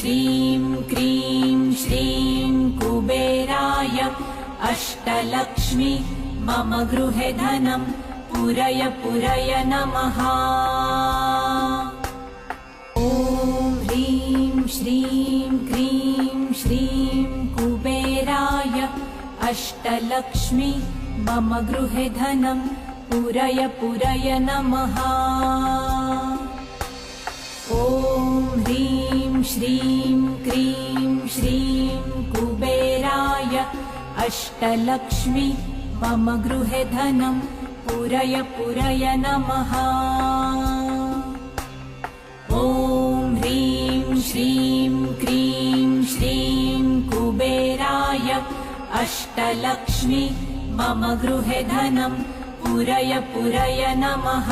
श्रीं क्रीं श्रीं कुबेराय अष्टलक्ष्मी मम गृहे धनं पूरय पूरय नमः। ॐ ह्रीं श्रीं क्रीं श्रीं कुबेराय अष्टलक्ष्मी मम गृहे धनं पूरय पूरय नमः। ॐ ह्रीं श्रीं क्रीं श्रीं कुबेराय अष्टलक्ष्मी मम गृहे धनं पूरय पूरय नमः। ॐ ह्रीं श्रीं क्रीं श्रीं कुबेराय अष्टलक्ष्मी मम गृहे धनं पूरय पूरय नमः।